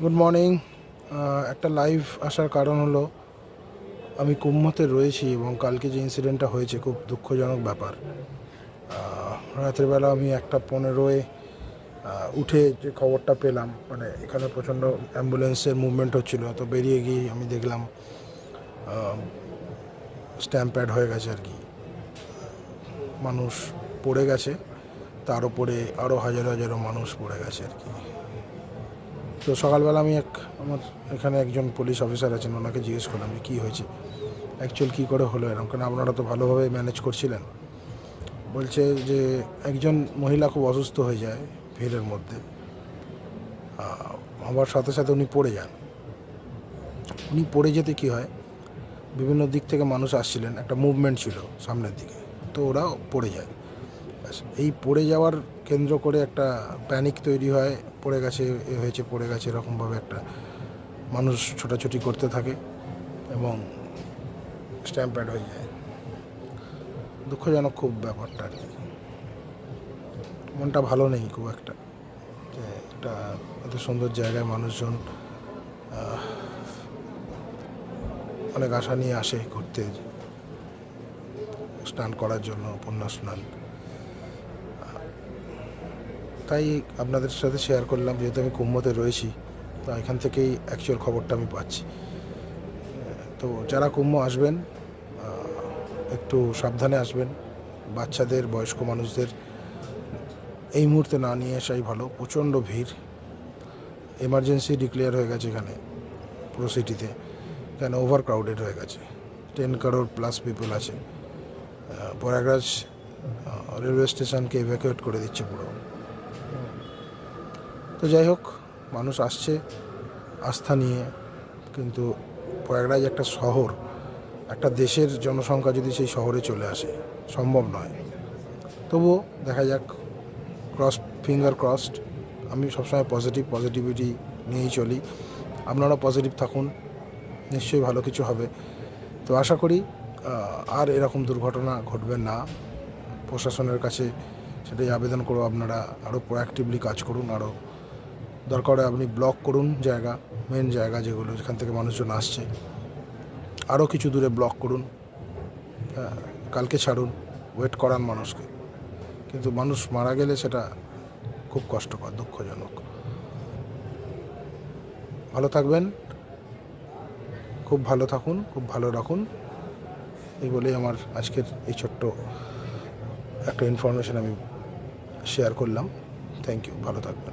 Good morning. একটা live আসার কারণ হলো আমি কুম্ভতে রয়েছি এবং কালকে যে ইনসিডেন্টটা হয়েছে খুব দুঃখজনক ব্যাপার। রাতের বেলা আমি 1:15 উঠে যে খবরটা পেলাম, মানে এখানে প্রচণ্ড অ্যাম্বুলেন্সের মুভমেন্ট হচ্ছিলো, তো বেরিয়ে গিয়ে আমি দেখলাম স্ট্যাম্প্যাড হয়ে গেছে আর কি। মানুষ পড়ে গেছে, তার উপরে আরও হাজারো হাজারো মানুষ পড়ে গেছে আর কি। তো সকালবেলা আমি আমার এখানে একজন পুলিশ অফিসার আছেন, ওনাকে জিজ্ঞেস করলাম যে কী হয়েছে, অ্যাকচুয়াল কী করে হলো এরকম, কারণ আপনারা তো ভালোভাবে ম্যানেজ করছিলেন। বলছে যে একজন মহিলা খুব অসুস্থ হয়ে যায় ভিড়ের মধ্যে, হওয়ার সাথে সাথে উনি পড়ে যান। উনি পড়ে যেতে কী হয়, বিভিন্ন দিক থেকে মানুষ আসছিলেন, একটা মুভমেন্ট ছিল সামনের দিকে, তো ওরা পড়ে যায়। এই পড়ে যাওয়ার কেন্দ্র করে একটা প্যানিক তৈরি হয়, পড়ে গেছে এ হয়েছে পড়ে গেছে এরকমভাবে একটা মানুষ ছোটাছুটি করতে থাকে এবং স্ট্যাম্প্যাড হয়ে যায়। দুঃখজনক খুব ব্যাপারটা আর কি। মনটা ভালো নেই খুব একটা, যে একটা এত সুন্দর জায়গায় মানুষজন অনেক আশা নিয়ে আসে ঘুরতে, স্নান করার জন্য, পুণ্য স্নান। তাই আপনাদের সাথে শেয়ার করলাম, যেহেতু আমি কুম্ভতে রয়েছি, তো এখান থেকেই অ্যাকচুয়াল খবরটা আমি পাচ্ছি। তো যারা কুম্ভ আসবেন একটু সাবধানে আসবেন, বাচ্চাদের, বয়স্ক মানুষদের এই মুহূর্তে না নিয়ে আসাই ভালো। প্রচণ্ড ভিড়, এমার্জেন্সি ডিক্লেয়ার হয়ে গেছে এখানে পুরো সিটিতে, কেন ওভার ক্রাউডেড হয়ে গেছে। 10 crore প্লাস পিপল আছে। প্রয়াগরাজ রেলওয়ে স্টেশনকে ইভ্যাকুয়েট করে দিচ্ছে পুরো। তো যাই হোক, মানুষ আসছে আস্থা নিয়ে, কিন্তু প্রয়াগরাজ একটা শহর, একটা দেশের জনসংখ্যা যদি সেই শহরে চলে আসে সম্ভব নয়। তবুও দেখা যাক, ফিঙ্গার ক্রসড। আমি সবসময় পজিটিভিটি নিয়েই চলি। আপনারা পজিটিভ থাকুন, নিশ্চয়ই ভালো কিছু হবে। তো আশা করি আর এরকম দুর্ঘটনা ঘটবে না। প্রশাসনের কাছে সেটাই আবেদন করব, আপনারা আরও প্রোঅ্যাক্টিভলি কাজ করুন, আরও দরকার হয় আপনি ব্লক করুন জায়গা, মেন জায়গা যেগুলো যেখান থেকে মানুষজন আসছে, আরও কিছু দূরে ব্লক করুন। কালকে ছাড়ুন, ওয়েট করান মানুষকে, কিন্তু মানুষ মারা গেলে সেটা খুব কষ্টকর, দুঃখজনক। ভালো থাকবেন, খুব ভালো থাকুন, খুব ভালো রাখুন, এই বলেই আমার আজকের এই ছোট্ট একটা ইনফরমেশন আমি শেয়ার করলাম। থ্যাংক ইউ, ভালো থাকবেন।